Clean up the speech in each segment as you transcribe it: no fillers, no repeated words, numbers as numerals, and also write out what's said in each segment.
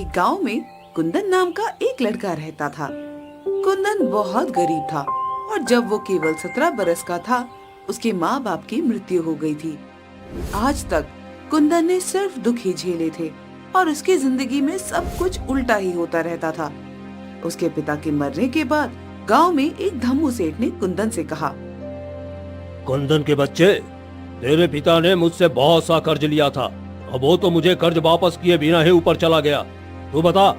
एक गांव में कुंदन नाम का एक लड़का रहता था। कुंदन बहुत गरीब था और जब वो केवल 17 बरस का था, उसके माँ बाप की मृत्यु हो गई थी। आज तक कुंदन ने सिर्फ दुख ही झेले थे और उसकी जिंदगी में सब कुछ उल्टा ही होता रहता था। उसके पिता के मरने के बाद गांव में एक धम्मू सेठ ने कुंदन से कहा, कुंदन के बच्चे, तेरे पिता ने मुझसे बहुत सा कर्ज लिया था। अब वो तो मुझे कर्ज वापस किए बिना ही ऊपर चला गया। तू बता,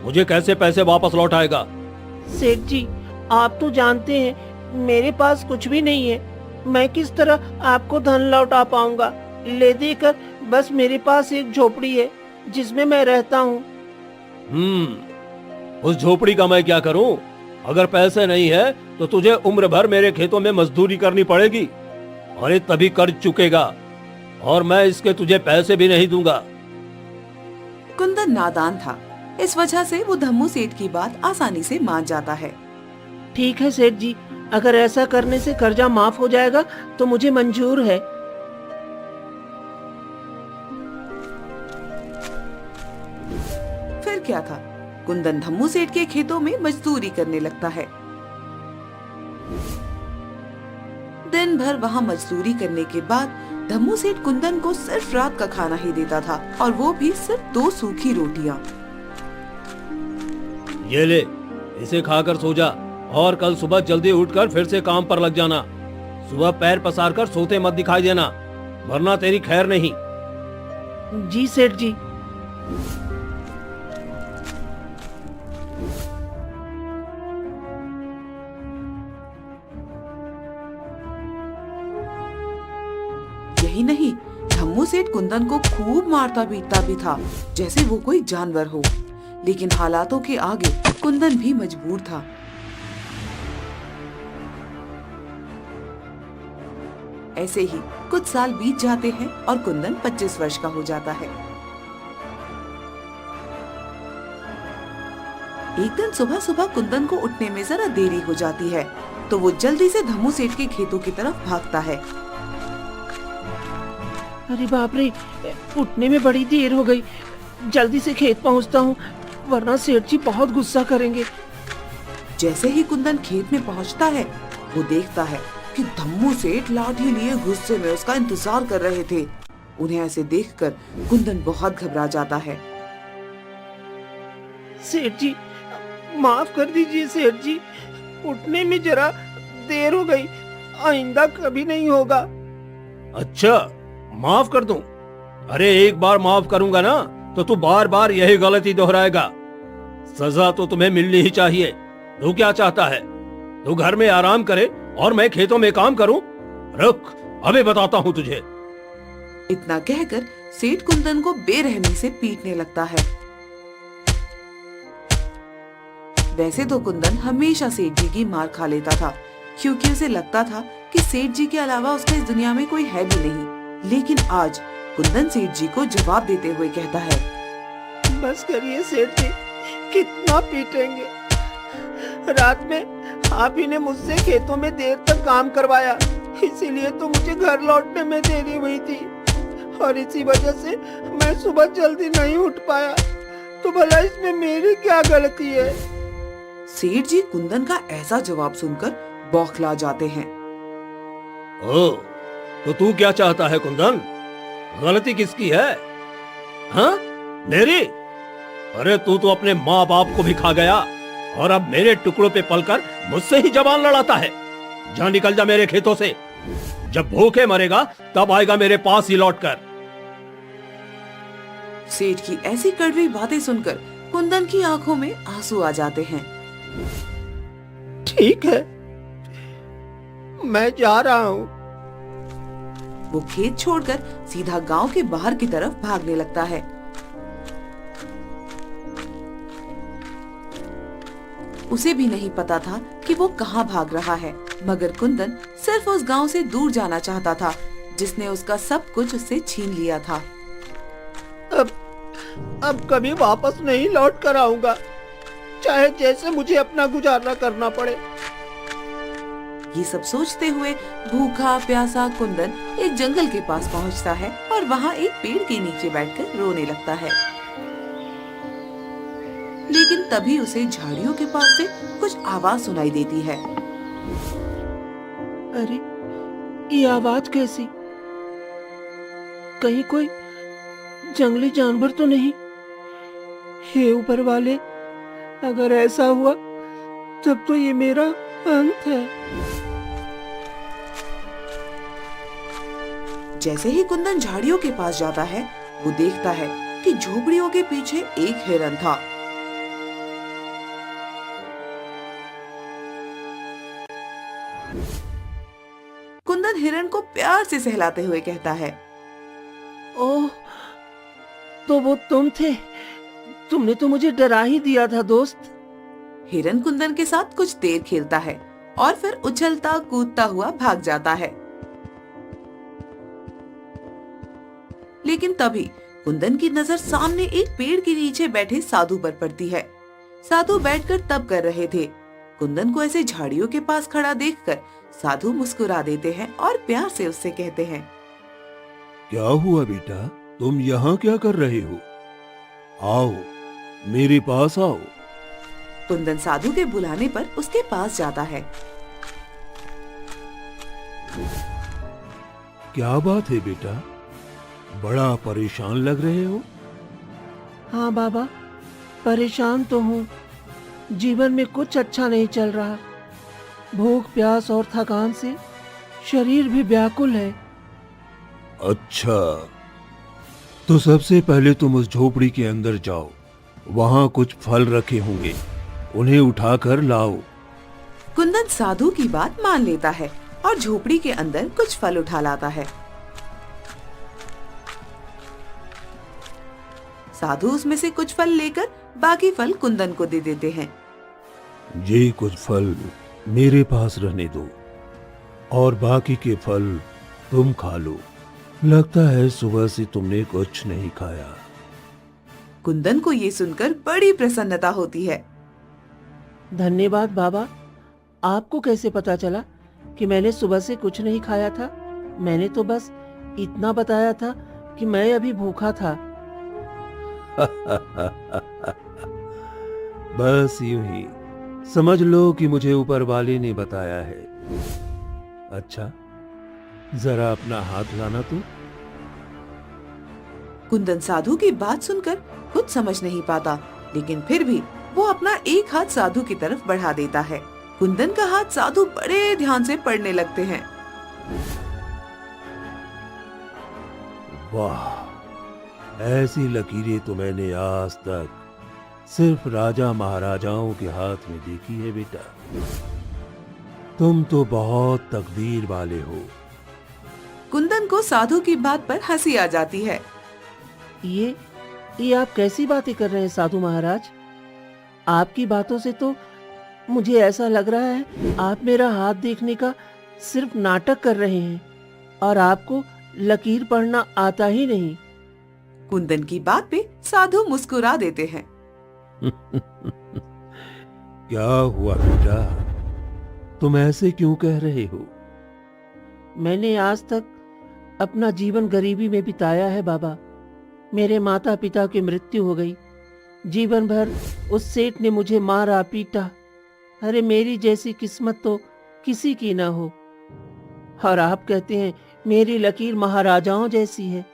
मुझे कैसे पैसे वापस लौटाएगा? सेठ जी, आप तो जानते हैं मेरे पास कुछ भी नहीं है। मैं किस तरह आपको धन लौटा पाऊंगा? ले देकर बस मेरे पास एक झोपड़ी है जिसमें मैं रहता हूँ। उस झोपड़ी का मैं क्या करूं? अगर पैसे नहीं है तो तुझे उम्र भर मेरे खेतों में मजदूरी करनी पड़ेगी। अरे तभी कर्ज चुकेगा और मैं इसके तुझे पैसे भी नहीं दूंगा। कुंदन नादान था, इस वजह से वो धम्मू सेठ की बात आसानी से मान जाता है। ठीक है सेठ जी, अगर ऐसा करने से कर्जा माफ हो जाएगा तो मुझे मंजूर है। फिर क्या था, कुंदन धम्मू सेठ के खेतों में मजदूरी करने लगता है। दिन भर वहाँ मजदूरी करने के बाद धम्मू सेठ कुंदन को सिर्फ रात का खाना ही देता था और वो भी सिर्फ 2 सूखी रोटियां। ये ले, इसे खाकर सो जा और कल सुबह जल्दी उठकर फिर से काम पर लग जाना। सुबह पैर पसार कर सोते मत दिखाई देना, वरना तेरी खैर नहीं। जी सेठ जी। यही नहीं, धम्मू सेठ कुंदन को खूब मारता पीटता भी था, जैसे वो कोई जानवर हो। लेकिन हालातों के आगे कुंदन भी मजबूर था। ऐसे ही कुछ साल बीत जाते हैं और कुंदन 25 वर्ष का हो जाता है। एक दिन सुबह सुबह कुंदन को उठने में जरा देरी हो जाती है, तो वो जल्दी से धम्मू सेठ के खेतों की तरफ भागता है। अरे बाप रे, उठने में बड़ी देर हो गई। जल्दी से खेत पहुंचता हूँ, वरना सेठ जी बहुत गुस्सा करेंगे। जैसे ही कुंदन खेत में पहुंचता है, वो देखता है कि धम्मू सेठ लाठी लिए गुस्से में उसका इंतजार कर रहे थे। उन्हें ऐसे देखकर कुंदन बहुत घबरा जाता है। सेठ जी, माफ कर दीजिए सेठ जी, उठने में जरा देर हो गई, आइंदा कभी नहीं होगा। अच्छा, माफ कर दूं? अरे एक बार माफ करूंगा ना तो तू बार बार यही गलती दोहराएगा। सजा तो तुम्हें मिलनी ही चाहिए। तू क्या चाहता है? तू घर में आराम करे और मैं खेतों में काम करूं? रुक, अभी बताता हूं तुझे। इतना कहकर सेठ कुंदन को बेरहमी से पीटने लगता है। वैसे तो कुंदन हमेशा सेठ जी की मार खा लेता था, क्योंकि उसे लगता था कि सेठ जी के अलावा उसका इस दुनिया में कोई है भी नहीं। लेकिन आज कुंदन सेठ जी को जवाब देते हुए कहता है, बस करिए सेठ जी, कितना पीटेंगे? रात में आप ही ने मुझसे खेतों में देर तक काम करवाया, इसीलिए तो मुझे घर लौटने में देरी हुई थी और इसी वजह से मैं सुबह जल्दी नहीं उठ पाया। तो भला इसमें मेरी क्या गलती है? सेठ जी कुंदन का ऐसा जवाब सुनकर बौखला जाते हैं। ओ, तो तू क्या चाहता है कुंदन? गलती किसकी है? हाँ, मेरी? अरे तू तो अपने माँ बाप को भी खा गया और अब मेरे टुकड़ों पे पलकर मुझसे ही जबान लड़ाता है। जा निकल जा मेरे खेतों से। जब भूखे मरेगा तब आएगा मेरे पास ही लौटकर। सेठ की ऐसी कड़वी बातें सुनकर कुंदन की आंखों में आंसू आ जाते हैं। ठीक है, मैं जा रहा हूँ। वो खेत छोड़कर सीधा गांव के बाहर की तरफ भागने लगता है। उसे भी नहीं पता था कि वो कहाँ भाग रहा है, मगर कुंदन सिर्फ उस गांव से दूर जाना चाहता था जिसने उसका सब कुछ उससे छीन लिया था। अब कभी वापस नहीं लौट कर आऊंगा, चाहे जैसे मुझे अपना गुजारा करना पड़े। ये सब सोचते हुए भूखा प्यासा कुंदन एक जंगल के पास पहुंचता है और वहाँ एक पेड़ के नीचे बैठकर रोने लगता है। तभी उसे झाड़ियों के पास से कुछ आवाज सुनाई देती है। अरे, ये आवाज कैसी? कहीं कोई जंगली जानवर तो नहीं? हे ऊपर वाले, अगर ऐसा हुआ तब तो ये मेरा अंत है। जैसे ही कुंदन झाड़ियों के पास जाता है, वो देखता है कि झोपड़ियों के पीछे एक हिरन था। कुंदन हिरन को प्यार से सहलाते हुए कहता है, ओह, तो वो तुम थे। तुमने तो मुझे डरा ही दिया था दोस्त। हिरन कुंदन के साथ कुछ देर खेलता है और फिर उछलता कूदता हुआ भाग जाता है। लेकिन तभी कुंदन की नजर सामने एक पेड़ के नीचे बैठे साधु पर पड़ती है। साधु बैठकर तप कर रहे थे। कुंदन को ऐसे झाड़ियों के पास खड़ा देखकर साधु मुस्कुरा देते हैं और प्यार से उससे कहते हैं, क्या हुआ बेटा, तुम यहाँ क्या कर रहे हो? आओ, मेरे पास आओ। कुंदन साधु के बुलाने पर उसके पास जाता है। क्या बात है बेटा, बड़ा परेशान लग रहे हो? हाँ बाबा, परेशान तो हूँ। जीवन में कुछ अच्छा नहीं चल रहा। भूख, प्यास और थकान से शरीर भी व्याकुल है। अच्छा, तो सबसे पहले तुम उस झोपड़ी के अंदर जाओ। वहां कुछ फल रखे होंगे, उन्हें उठाकर लाओ। कुंदन साधु की बात मान लेता है और झोपड़ी के अंदर कुछ फल उठा लाता है। साधु उसमें से कुछ फल लेकर बाकी फल कुंदन को दे देते हैं। ये कुछ फल मेरे पास रहने दो और बाकी के फल तुम खा लो। लगता है सुबह से तुमने कुछ नहीं खाया। कुंदन को ये सुनकर बड़ी प्रसन्नता होती है। धन्यवाद बाबा। आपको कैसे पता चला कि मैंने सुबह से कुछ नहीं खाया था? मैंने तो बस इतना बताया था कि मैं अभी भूखा था। बस यूं ही समझ लो कि मुझे ऊपर वाले ने बताया है। अच्छा, जरा अपना हाथ लाना तू। कुंदन साधु की बात सुनकर कुछ समझ नहीं पाता, लेकिन फिर भी वो अपना एक हाथ साधु की तरफ बढ़ा देता है। कुंदन का हाथ साधु बड़े ध्यान से पढ़ने लगते हैं। वाह, ऐसी लकीरें तो मैंने आज तक सिर्फ राजा महाराजाओं के हाथ में देखी है बेटा। तुम तो बहुत तकदीर वाले हो। कुंदन को साधु की बात पर हंसी आ जाती है। ये आप कैसी बातें कर रहे हैं साधु महाराज? आपकी बातों से तो मुझे ऐसा लग रहा है आप मेरा हाथ देखने का सिर्फ नाटक कर रहे हैं और आपको लकीर पढ़ना आता ही नहीं। कुंदन की बात पे साधु मुस्कुरा देते हैं। क्या हुआ बेटा, तुम ऐसे क्यों कह रहे हो? मैंने आज तक अपना जीवन गरीबी में बिताया है बाबा। मेरे माता पिता की मृत्यु हो गई। जीवन भर उस सेठ ने मुझे मारा पीटा। अरे मेरी जैसी किस्मत तो किसी की ना हो। और आप कहते हैं मेरी लकीर महाराजाओं जैसी है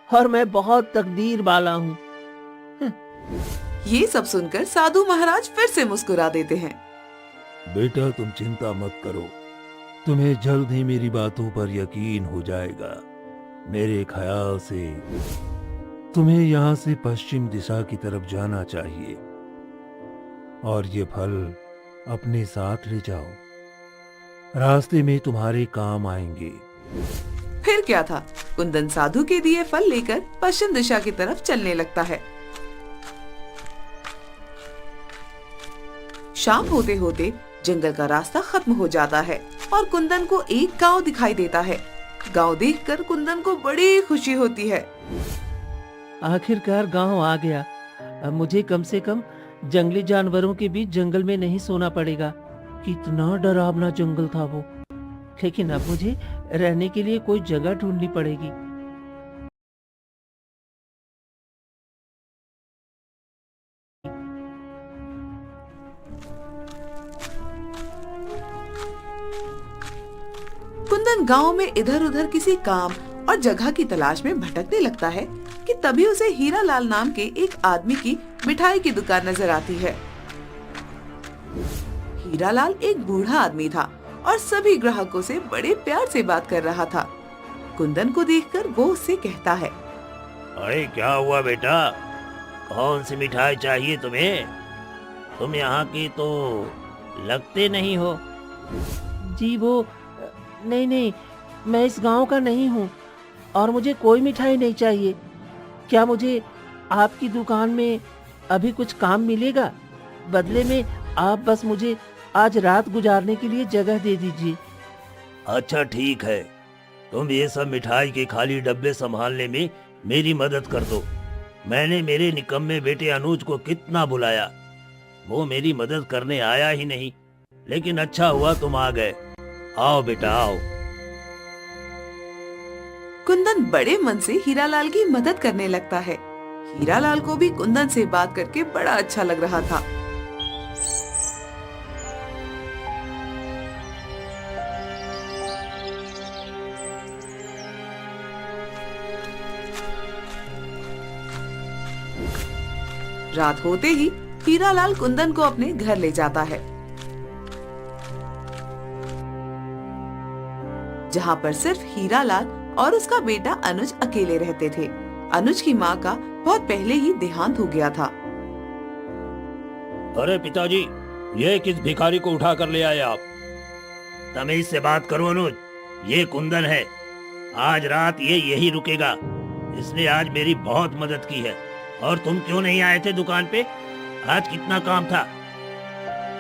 और मैं बहुत तकदीर वाला हूँ। ये सब सुनकर साधु महाराज फिर से मुस्कुरा देते हैं। बेटा तुम चिंता मत करो, तुम्हें जल्द ही मेरी बातों पर यकीन हो जाएगा। मेरे ख्याल से तुम्हें यहाँ से पश्चिम दिशा की तरफ जाना चाहिए और ये फल अपने साथ ले जाओ, रास्ते में तुम्हारे काम आएंगे। फिर क्या था, कुंदन साधु के दिए फल लेकर पश्चिम दिशा की तरफ चलने लगता है। शाम होते होते जंगल का रास्ता खत्म हो जाता है और कुंदन को एक गांव दिखाई देता है। गांव देखकर कुंदन को बड़ी खुशी होती है। आखिरकार गांव आ गया। अब मुझे कम से कम जंगली जानवरों के बीच जंगल में नहीं सोना पड़ेगा। कितना डरावना जंगल था वो। लेकिन अब मुझे रहने के लिए कोई जगह ढूंढनी पड़ेगी। कुंदन गांव में इधर उधर किसी काम और जगह की तलाश में भटकने लगता है कि तभी उसे हीरालाल नाम के एक आदमी की मिठाई की दुकान नजर आती है। हीरालाल एक बूढ़ा आदमी था और सभी ग्राहकों से बड़े प्यार से बात कर रहा था। कुंदन को देखकर वो उससे कहता है, अरे क्या हुआ बेटा, कौन सी मिठाई चाहिए तुम्हें? तुम यहाँ की तो लगते नहीं हो। जी वो नहीं नहीं, मैं इस गांव का नहीं हूँ और मुझे कोई मिठाई नहीं चाहिए। क्या मुझे आपकी दुकान में अभी कुछ काम मिलेगा? बदले में आप बस मुझे आज रात गुजारने के लिए जगह दे दीजिए। अच्छा ठीक है, तुम ये सब मिठाई के खाली डब्बे संभालने में मेरी मदद कर दो। मैंने मेरे निकम्मे बेटे अनुज को कितना बुलाया, वो मेरी मदद करने आया ही नहीं। लेकिन अच्छा हुआ तुम आ गए। आओ बेटा आओ। कुंदन बड़े मन से हीरालाल की मदद करने लगता है। हीरालाल को भी कुंदन से बात करके बड़ा अच्छा लग रहा था। रात होते ही हीरालाल कुंदन को अपने घर ले जाता है, जहाँ पर सिर्फ हीरालाल और उसका बेटा अनुज अकेले रहते थे। अनुज की माँ का बहुत पहले ही देहांत हो गया था। अरे पिताजी, ये किस भिखारी को उठा कर ले आए आप? तमीज से बात करो अनुज, ये कुंदन है। आज रात ये यही रुकेगा। इसने आज मेरी बहुत मदद की है। और तुम क्यों नहीं आए थे दुकान पे? आज कितना काम था?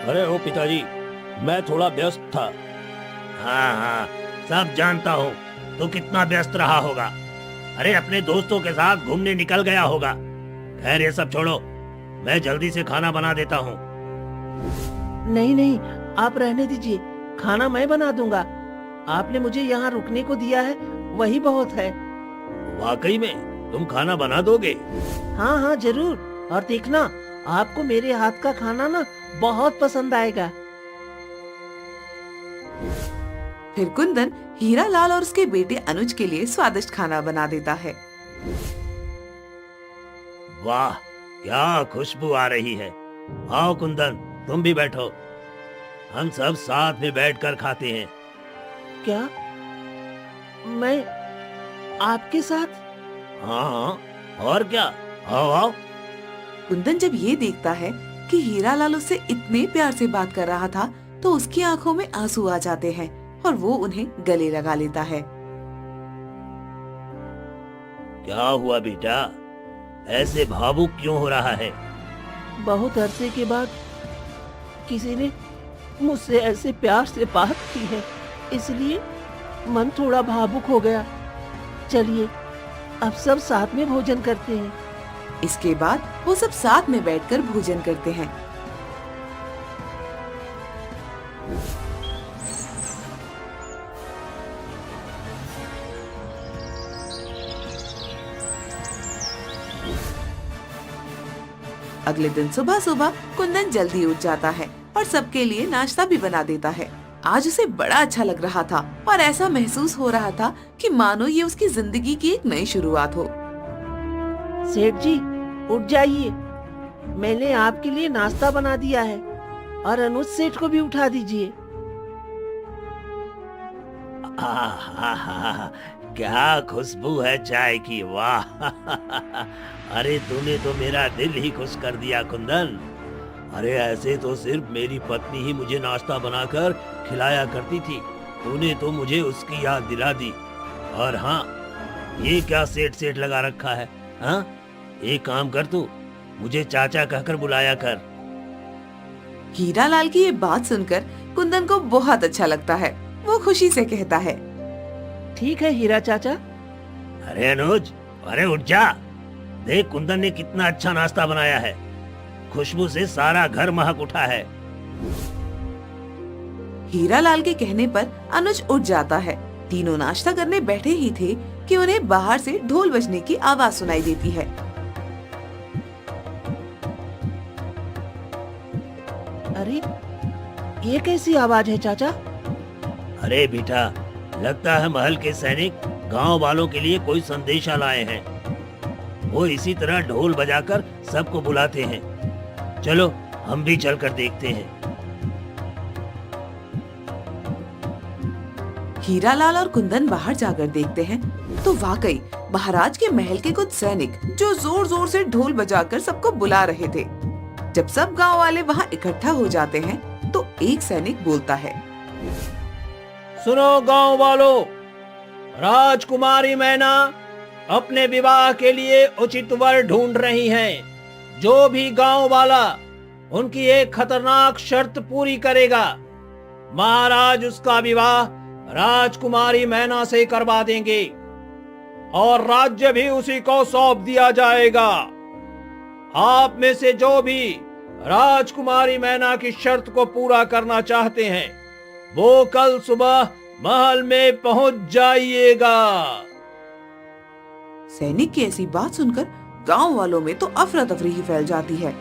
अरे ओ पिताजी, मैं थोड़ा व्यस्त था। हाँ, सब जानता हूँ तो कितना व्यस्त रहा होगा। अरे अपने दोस्तों के साथ घूमने निकल गया होगा। खैर ये सब छोड़ो, मैं जल्दी से खाना बना देता हूँ। नहीं नहीं, आप रहने दीजिए, खाना मैं बना दूंगा। आपने मुझे यहाँ रुकने को दिया है, वही बहुत है। वाकई में तुम खाना बना दोगे? हाँ हाँ जरूर, और देखना आपको मेरे हाथ का खाना ना बहुत पसंद आएगा। फिर कुंदन हीरालाल और उसके बेटे अनुज के लिए स्वादिष्ट खाना बना देता है। वाह, क्या खुशबू आ रही है। आओ कुंदन, तुम भी बैठो। हम सब साथ में बैठकर खाते हैं। क्या मैं आपके साथ? हाँ, और क्या, आओ आओ। कुंदन जब ये देखता है कि हीरालाल उससे इतने प्यार से बात कर रहा था तो उसकी आंखों में आंसू आ जाते हैं और वो उन्हें गले लगा लेता है। क्या हुआ बेटा, ऐसे भावुक क्यों हो रहा है? बहुत अरसे के बाद किसी ने मुझसे ऐसे प्यार से बात की है, इसलिए मन थोड़ा भावुक हो गया। चलिए अब सब साथ में भोजन करते हैं। इसके बाद वो सब साथ में बैठकर भोजन करते हैं। अगले दिन सुबह सुबह कुंदन जल्दी उठ जाता है और सबके लिए नाश्ता भी बना देता है। आज उसे बड़ा अच्छा लग रहा था और ऐसा महसूस हो रहा था कि मानो ये उसकी जिंदगी की एक नई शुरुआत हो। सेठ जी उठ जाइए, मैंने आपके लिए नाश्ता बना दिया है और अनुज सेठ को भी उठा दीजिए। आहा, क्या खुशबू है चाय की, वाह। अरे तूने तो मेरा दिल ही खुश कर दिया कुंदन। अरे ऐसे तो सिर्फ मेरी पत्नी ही मुझे नाश्ता बनाकर खिलाया करती थी, तूने तो मुझे उसकी याद दिला दी। और हाँ, ये क्या सेठ सेठ लगा रखा है? हाँ, एक काम कर, तू मुझे चाचा कहकर बुलाया कर। हीरालाल की ये बात सुनकर कुंदन को बहुत अच्छा लगता है। वो खुशी से कहता है, ठीक है हीरा चाचा। अरे अनुज, अरे उठ जा, देख कुंदन ने कितना अच्छा नाश्ता बनाया है। खुशबू से सारा घर महक उठा है। हीरालाल के कहने पर अनुज उठ जाता है। तीनों नाश्ता करने बैठे ही थे कि उन्हें बाहर से ढोल बजने की आवाज सुनाई देती है। अरे ये कैसी आवाज है चाचा? अरे बेटा, लगता है महल के सैनिक गांव वालों के लिए कोई संदेशा लाए हैं। वो इसी तरह ढोल बजाकर सबको बुलाते हैं। चलो हम भी चलकर देखते हैं। हीरालाल और कुंदन बाहर जाकर देखते हैं तो वाकई महाराज के महल के कुछ सैनिक जो जोर जोर से ढोल बजाकर सबको बुला रहे थे। जब सब गांव वाले वहां इकट्ठा हो जाते हैं तो एक सैनिक बोलता है, सुनो गांव वालों, राजकुमारी मैना अपने विवाह के लिए उचित वर ढूंढ रही हैं। जो भी गांव वाला उनकी एक खतरनाक शर्त पूरी करेगा, महाराज उसका विवाह राजकुमारी मैना से करवा देंगे और राज्य भी उसी को सौंप दिया जाएगा। आप में से जो भी राजकुमारी मैना की शर्त को पूरा करना चाहते हैं, वो कल सुबह महल में पहुंच जाइएगा। सैनिक की ऐसी बात सुनकर गांव वालों में तो अफरा तफरी ही फैल जाती है।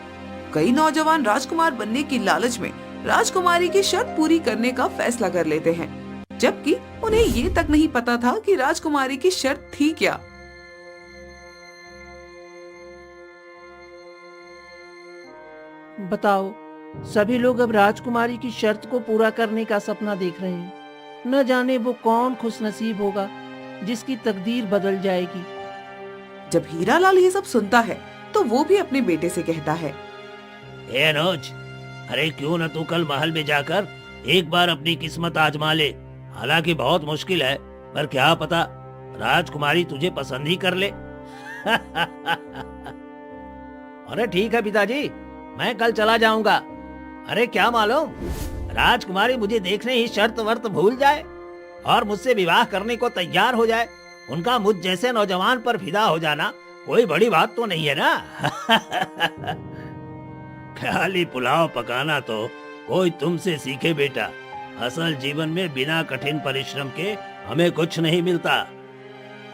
कई नौजवान राजकुमार बनने की लालच में राजकुमारी की शर्त पूरी करने का फैसला कर लेते हैं, जबकि उन्हें ये तक नहीं पता था कि राजकुमारी की शर्त थी क्या। बताओ, सभी लोग अब राजकुमारी की शर्त को पूरा करने का सपना देख रहे हैं। न जाने वो कौन खुशनसीब होगा जिसकी तकदीर बदल जाएगी। जब हीरालाल ये सब सुनता है तो वो भी अपने बेटे से कहता है, ए अनुज, अरे क्यों न तू कल महल में जाकर एक बार अपनी किस्मत आजमा ले। हालांकि बहुत मुश्किल है, पर क्या पता राजकुमारी तुझे पसंद ही कर ले। अरे ठीक है पिताजी, मैं कल चला जाऊंगा। अरे क्या मालूम राजकुमारी मुझे देखने ही शर्त वर्त भूल जाए और मुझसे विवाह करने को तैयार हो जाए। उनका मुझ जैसे नौजवान पर फिदा हो जाना कोई बड़ी बात तो नहीं है ना। खाली पुलाव पकाना तो कोई तुमसे सीखे बेटा। असल जीवन में बिना कठिन परिश्रम के हमें कुछ नहीं मिलता।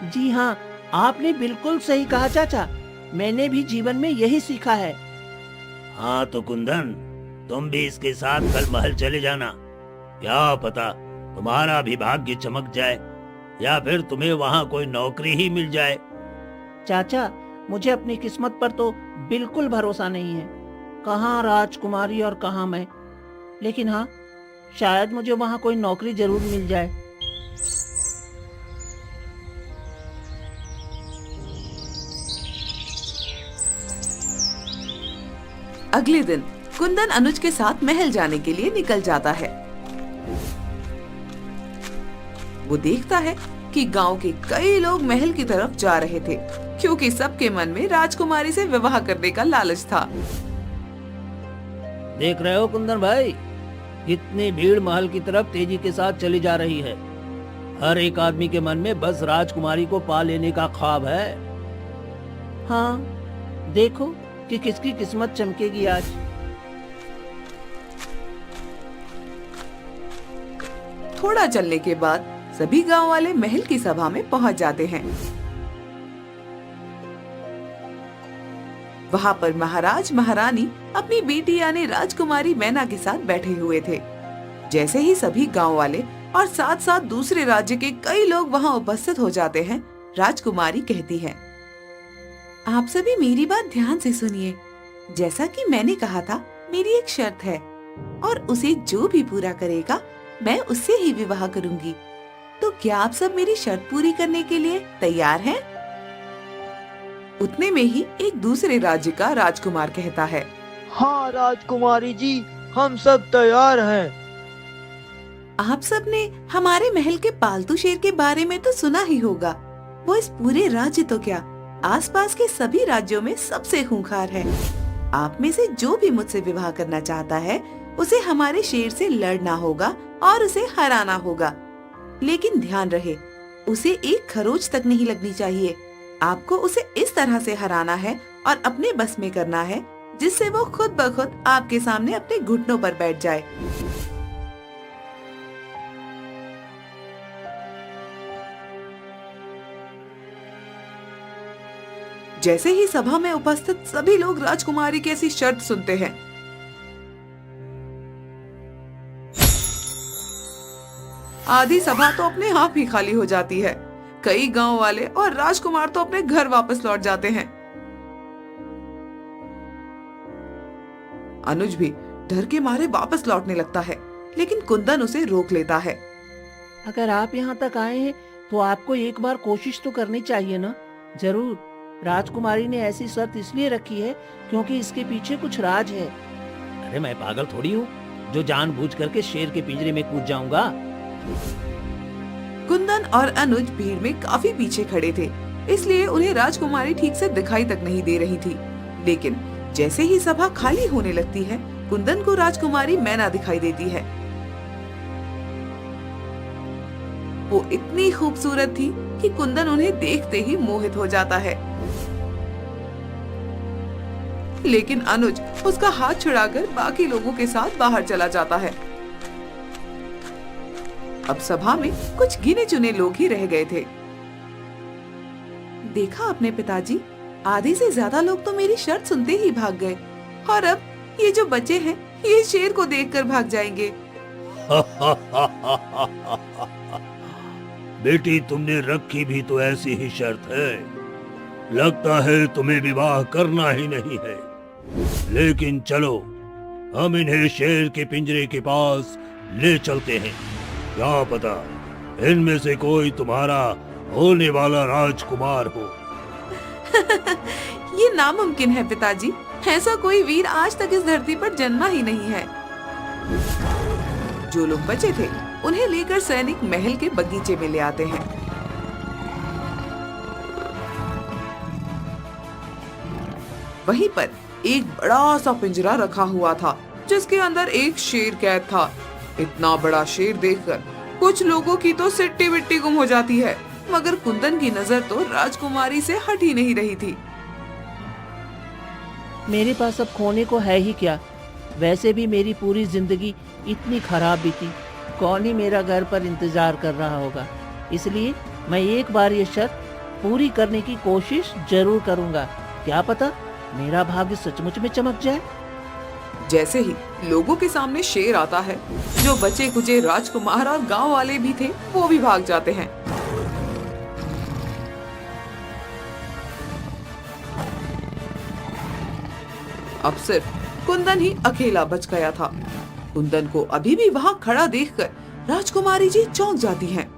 जी हाँ, आपने बिल्कुल सही कहा चाचा। मैंने भी जीवन में यही सीखा है। हाँ तो कुंदन, तुम भी इसके साथ कल महल चले जाना। क्या पता तुम्हारा भी भाग्य चमक जाए या फिर तुम्हें वहाँ कोई नौकरी ही मिल जाए। चाचा, मुझे अपनी किस्मत पर तो बिल्कुल भरोसा नहीं है। कहाँ राजकुमारी और कहाँ मैं। लेकिन हाँ, शायद मुझे वहाँ कोई नौकरी जरूर मिल जाए। अगले दिन कुंदन अनुज के साथ महल जाने के लिए निकल जाता है। वो देखता है कि गांव के कई लोग महल की तरफ जा रहे थे, क्योंकि सबके मन में राजकुमारी से विवाह करने का लालच था। देख रहे हो कुंदन भाई, कितनी भीड़ महल की तरफ तेजी के साथ चली जा रही है। हर एक आदमी के मन में बस राजकुमारी को पा लेने का ख्वाब है। हाँ, देखो कि किसकी किस्मत चमकेगी आज। थोड़ा चलने के बाद सभी गांव वाले महल की सभा में पहुंच जाते हैं। वहां पर महाराज महारानी अपनी बेटी यानी राजकुमारी मैना के साथ बैठे हुए थे। जैसे ही सभी गांव वाले और साथ साथ दूसरे राज्य के कई लोग वहां उपस्थित हो जाते हैं, राजकुमारी कहती है, आप सभी मेरी बात ध्यान से सुनिए। जैसा कि मैंने कहा था, मेरी एक शर्त है और उसे जो भी पूरा करेगा मैं उससे ही विवाह करूंगी। तो क्या आप सब मेरी शर्त पूरी करने के लिए तैयार हैं? उतने में ही एक दूसरे राज्य का राजकुमार कहता है, हाँ राजकुमारी जी, हम सब तैयार हैं। आप सब ने हमारे महल के पालतू शेर के बारे में तो सुना ही होगा। वो इस पूरे राज्य तो क्या, आसपास के सभी राज्यों में सबसे खूंखार है। आप में से जो भी मुझसे विवाह करना चाहता है, उसे हमारे शेर से लड़ना होगा और उसे हराना होगा। लेकिन ध्यान रहे, उसे एक खरोच तक नहीं लगनी चाहिए। आपको उसे इस तरह से हराना है और अपने बस में करना है जिससे वो खुद ब खुद आपके सामने अपने घुटनों पर बैठ जाए। जैसे ही सभा में उपस्थित सभी लोग राजकुमारी की ऐसी शर्त सुनते हैं, आधी सभा तो अपने आप ही खाली हो जाती है। कई गांव वाले और राजकुमार तो अपने घर वापस लौट जाते हैं। अनुज भी डर के मारे वापस लौटने लगता है, लेकिन कुंदन उसे रोक लेता है। अगर आप यहाँ तक आए हैं तो आपको एक बार कोशिश तो करनी चाहिए ना। जरूर, राजकुमारी ने ऐसी शर्त इसलिए रखी है क्योंकि इसके पीछे कुछ राज है। अरे मैं पागल थोड़ी हूँ जो जानबूझ करके शेर के पिंजरे में कूद जाऊंगा। कुंदन और अनुज भीड़ में काफी पीछे खड़े थे, इसलिए उन्हें राजकुमारी ठीक से दिखाई तक नहीं दे रही थी। लेकिन जैसे ही सभा खाली होने लगती है, कुंदन को राजकुमारी मैना दिखाई देती है। वो इतनी खूबसूरत थी कि कुंदन उन्हें देखते ही मोहित हो जाता है। लेकिन अनुज उसका हाथ छुड़ाकर बाकी लोगों के साथ बाहर चला जाता है। अब सभा में कुछ गिने चुने लोग ही रह गए थे। देखा अपने पिताजी, आधे से ज्यादा लोग तो मेरी शर्त सुनते ही भाग गए, और अब ये जो बचे हैं ये शेर को देखकर भाग जाएंगे। बेटी, तुमने रखी भी तो ऐसी ही शर्त है। लगता है तुम्हें विवाह करना ही नहीं है। लेकिन चलो, हम इन्हें शेर के पिंजरे के पास ले चलते हैं। क्या पता इनमें से कोई तुम्हारा होने वाला राजकुमार हो। ये नामुमकिन है पिताजी, ऐसा कोई वीर आज तक इस धरती पर जन्मा ही नहीं है। जो लोग बचे थे उन्हें लेकर सैनिक महल के बगीचे में ले आते हैं। वहीं पर एक बड़ा सा पिंजरा रखा हुआ था, जिसके अंदर एक शेर कैद था। इतना बड़ा शेर देखकर कुछ लोगों की तो सिट्टी बिट्टी गुम हो जाती है, मगर कुंदन की नजर तो राजकुमारी से हट ही नहीं रही थी। मेरे पास अब खोने को है ही क्या। वैसे भी मेरी पूरी जिंदगी इतनी खराब बीती, कौन ही मेरा घर पर इंतजार कर रहा होगा। इसलिए मैं एक बार ये शर्त पूरी करने की कोशिश जरूर करूंगा। क्या पता मेरा भाग्य सचमुच में चमक जाए। जैसे ही लोगों के सामने शेर आता है, जो बचे कुचे राजकुमार और गांव वाले भी थे वो भी भाग जाते हैं। अब सिर्फ कुंदन ही अकेला बच गया था। कुंदन को अभी भी वहाँ खड़ा देखकर राजकुमारी जी चौंक जाती हैं।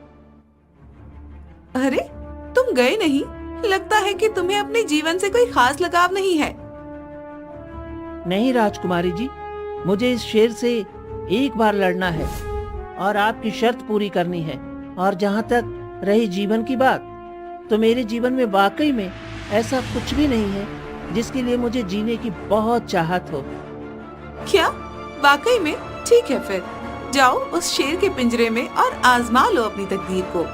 अरे, तुम गए नहीं? लगता है कि तुम्हें अपने जीवन से कोई खास लगाव नहीं है। नहीं राजकुमारी जी, मुझे इस शेर से एक बार लड़ना है और आपकी शर्त पूरी करनी है। और जहाँ तक रही जीवन की बात, तो मेरे जीवन में वाकई में ऐसा कुछ भी नहीं है जिसके लिए मुझे जीने की बहुत चाहत हो। क्या? वाकई में? ठीक है, फिर जाओ उस शेर के पिंजरे में और आजमा लो अपनी तकदीर को।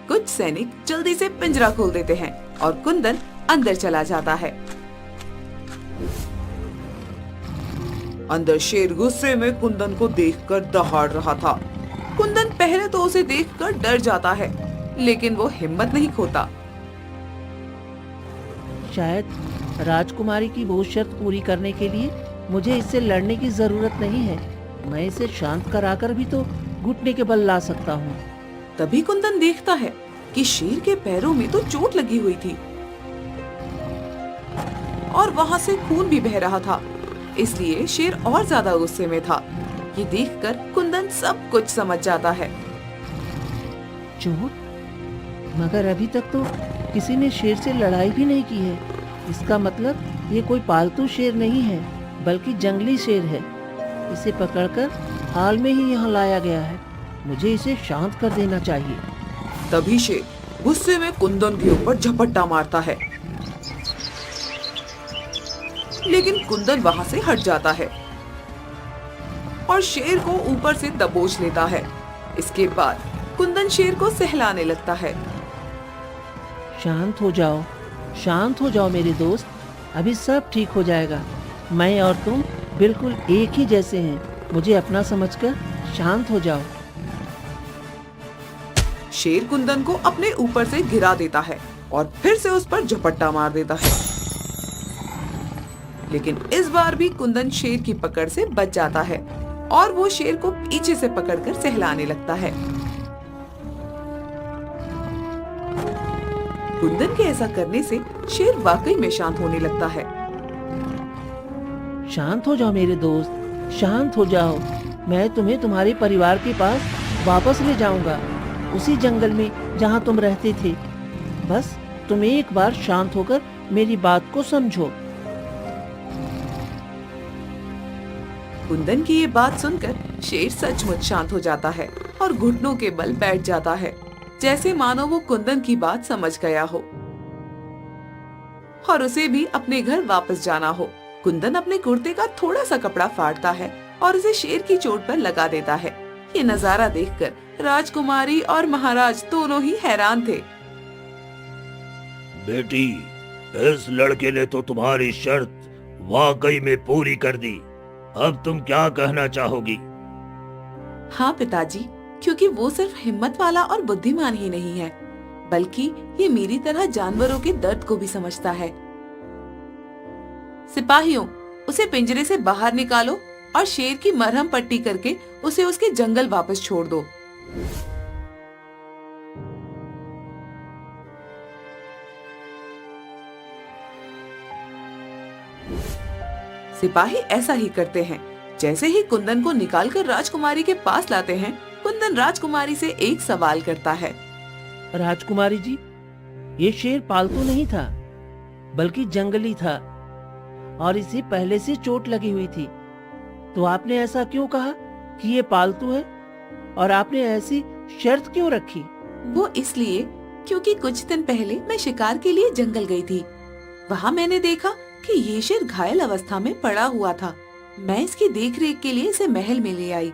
कुछ सैनिक जल्दी से पिंजरा खोल देते हैं और कुंदन अंदर चला जाता है। अंदर शेर गुस्से में कुंदन को देखकर दहाड़ रहा था। कुंदन पहले तो उसे देखकर डर जाता है, लेकिन वो हिम्मत नहीं खोता। शायद राजकुमारी की वो शर्त पूरी करने के लिए मुझे इससे लड़ने की जरूरत नहीं है। मैं इसे शांत कराकर भी तो घुटने के बल ला सकता हूँ। तभी कुंदन देखता है कि शेर के पैरों में तो चोट लगी हुई थी और वहाँ से खून भी बह रहा था, इसलिए शेर और ज्यादा गुस्से में था। ये देखकर कुंदन सब कुछ समझ जाता है। चोट? मगर अभी तक तो किसी ने शेर से लड़ाई भी नहीं की है। इसका मतलब ये कोई पालतू शेर नहीं है, बल्कि जंगली शेर है। इसे पकड़कर हाल में ही यहाँ लाया गया है। मुझे इसे शांत कर देना चाहिए। तभी शेर गुस्से में कुंदन के ऊपर झपट्टा मारता है, लेकिन कुंदन वहाँ से हट जाता है और शेर को ऊपर से दबोच लेता है। इसके बाद कुंदन शेर को सहलाने लगता है। शांत हो जाओ मेरे दोस्त, अभी सब ठीक हो जाएगा। मैं और तुम बिल्कुल एक ही जैसे हैं। मुझे अपना समझकर शांत हो जाओ। शेर कुंदन को अपने ऊपर से गिरा देता है और फिर से उस पर झपट्टा मार देता है, लेकिन इस बार भी कुंदन शेर की पकड़ से बच जाता है और वो शेर को पीछे से पकड़कर सहलाने लगता है। कुंदन के ऐसा करने से शेर वाकई में शांत होने लगता है। शांत हो जाओ मेरे दोस्त, शांत हो जाओ। मैं तुम्हें तुम्हारे परिवार के पास वापस ले जाऊंगा, उसी जंगल में जहां तुम रहते थे। बस तुम एक बार शांत होकर मेरी बात को समझो। कुंदन की ये बात सुनकर शेर सचमुच शांत हो जाता है और घुटनों के बल बैठ जाता है, जैसे मानो वो कुंदन की बात समझ गया हो और उसे भी अपने घर वापस जाना हो। कुंदन अपने कुर्ते का थोड़ा सा कपड़ा फाड़ता है और उसे शेर की चोट पर लगा देता है। ये नजारा देखकर राजकुमारी और महाराज दोनों ही हैरान थे। बेटी, इस लड़के ने तो तुम्हारी शर्त वाकई में पूरी कर दी। अब तुम क्या कहना चाहोगी? हाँ पिताजी, क्योंकि वो सिर्फ हिम्मत वाला और बुद्धिमान ही नहीं है, बल्कि ये मेरी तरह जानवरों के दर्द को भी समझता है। सिपाहियों, उसे पिंजरे से बाहर निकालो और शेर की मरहम पट्टी करके उसे उसके जंगल वापस छोड़ दो। सिपाही ऐसा ही करते हैं। जैसे ही कुंदन को निकालकर राजकुमारी के पास लाते हैं, कुंदन राजकुमारी से एक सवाल करता है। राजकुमारी जी, ये शेर पालतू नहीं था, बल्कि जंगली था और इसे पहले से चोट लगी हुई थी। तो आपने ऐसा क्यों कहा कि ये पालतू है और आपने ऐसी शर्त क्यों रखी? वो इसलिए क्योंकि कुछ दिन पहले मैं शिकार के लिए जंगल गई थी। वहाँ मैंने देखा कि ये शेर घायल अवस्था में पड़ा हुआ था। मैं इसकी देखरेख के लिए इसे महल में ले आई,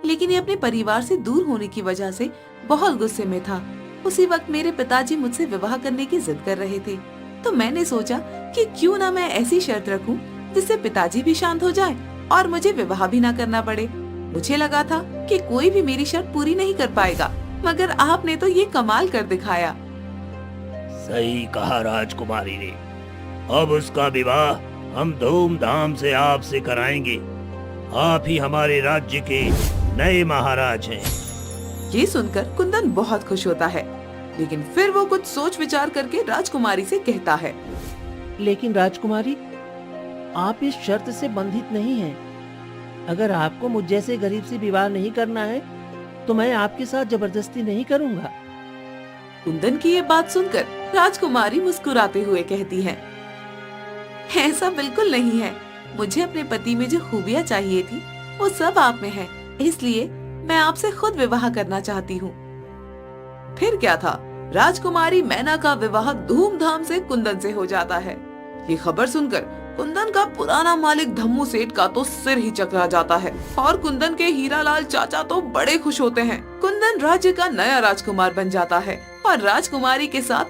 लेकिन ये अपने परिवार से दूर होने की वजह से बहुत गुस्से में था। उसी वक्त मेरे पिताजी मुझसे विवाह करने की जिद कर रहे थे, तो मैंने सोचा कि क्यों ना मैं ऐसी शर्त रखूं जिससे पिताजी भी शांत हो जाए और मुझे विवाह भी ना करना पड़े। मुझे लगा था कि कोई भी मेरी शर्त पूरी नहीं कर पाएगा, मगर आपने तो ये कमाल कर दिखाया। सही कहा राजकुमारी ने। अब उसका विवाह हम धूमधाम से आपसे कराएंगे। आप ही हमारे राज्य के नए महाराज हैं। ये सुनकर कुंदन बहुत खुश होता है, लेकिन फिर वो कुछ सोच विचार करके राजकुमारी से कहता है। लेकिन राजकुमारी, आप इस शर्त से बंधित नहीं हैं। अगर आपको मुझ जैसे गरीब से विवाह नहीं करना है, तो मैं आपके साथ जबरदस्ती नहीं करूंगा। कुंदन की ये बात सुनकर राजकुमारी मुस्कुराते हुए कहती है, ऐसा बिल्कुल नहीं है। मुझे अपने पति में जो खूबियाँ चाहिए थी वो सब आप में है, इसलिए मैं आपसे खुद विवाह करना चाहती हूँ। फिर क्या था, राजकुमारी मैना का विवाह धूमधाम से कुंदन से हो जाता है। ये खबर सुनकर कुंदन का पुराना मालिक धम्मू सेठ का तो सिर ही चकरा जाता है और कुंदन के हीरालाल चाचा तो बड़े खुश होते हैं। कुंदन राज्य का नया राजकुमार बन जाता है और राजकुमारी के साथ